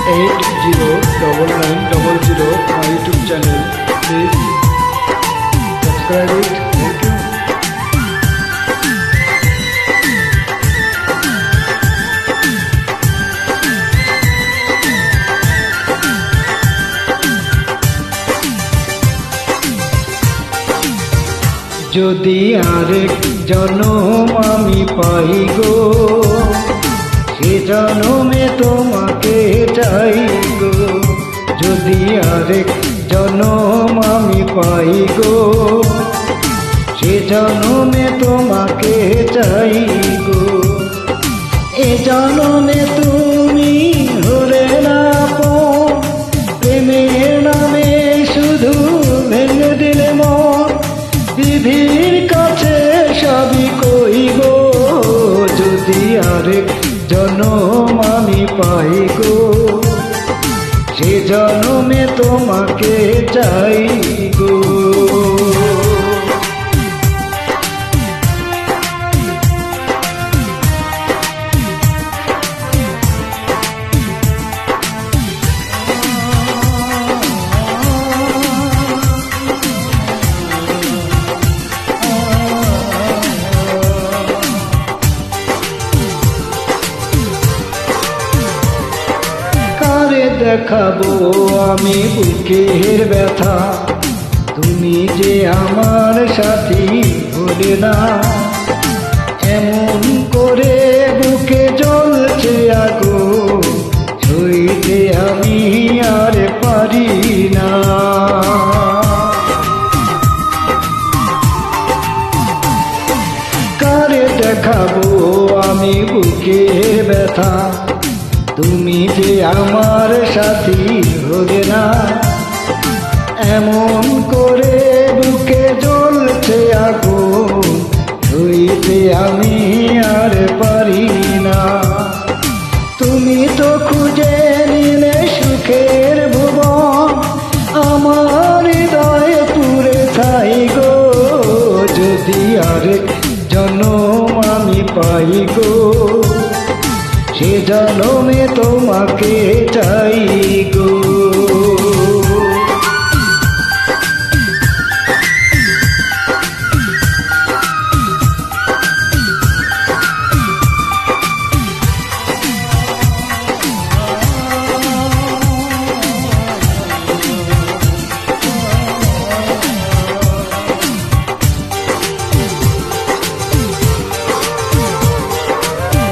809900 my YouTube channel. Please subscribe it. Thank you. যদি আরেক জনম আমি পাই গো, সে জনমে তোমাকে চাই গো। যদি আরেক জনম আমি পাই গো, সে জনমে তোমাকে চাই গো। এ জনমে তুমি হলে না আপন, প্রেমের নামে শুধু ভেঙে দিলে মন। বিধির কাছে সবই কইব, যদি আরেক জনম আমি পাই গো, সে জনমে তোমাকে চাই গো। দেখাবো আমি বুকের ব্যথা, তুমি যে আমার সাথী হলে না। এমন করে বুকে জ্বলছে আগুন, সইতে আমি আর পারি না। কারে দেখাবো আমি বুকের ব্যথা, তুমি যে আমার সাথী হলে না। এমন করে বুকে জ্বলছে আগুন, সইতে আমি আর পারি না। তুমি তো খুঁজে নিলে সুখের ভুবন, আমার হৃদয়ে পুরে থাই গো। যদি আরেক জনম আমি পাই গো, সে জনমে তোমাকে চাই গো।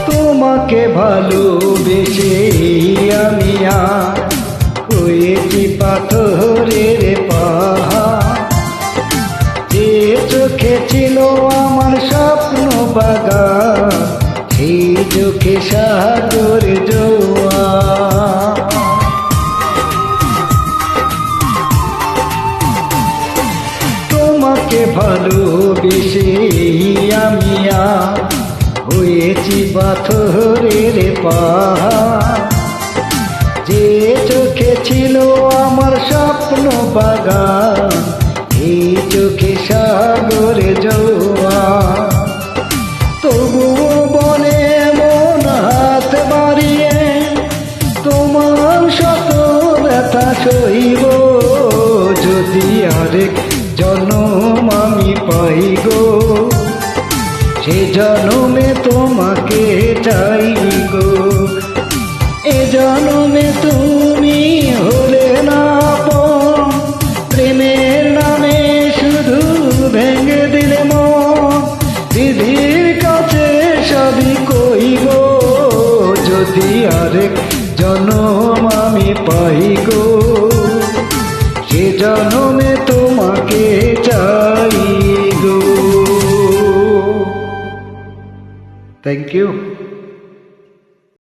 তোমাকে ভালোবেসে আমি আর হয়েছি পাথরের পাহাড়। যে চোখে ছিল আমার স্বপ্ন বাগান, সেই চোখে সাগর জোয়ার। তোমাকে ভালোবেসে আমি আর হয়েছি পাথরের পাহাড়। যে চোখে ছিল আমার স্বপ্ন বাগান, এই চোখে সাগর জোয়ার। তবুও বনে মন হাত বাড়িয়ে তোমার শত ব্যথা সইব। যদি আরেক জনম আমি পাই গো, সে জনমে তোমাকে চাই গো। এ জনমে তুমি হলে না আপন, প্রেমের নামে শুধু ভেঙে দিলে মন। বিধির কাছে সবই কইব, যদি আরেক জনম আমি পাই গো, সে জনমে তোমাকে চাই গো। Thank you.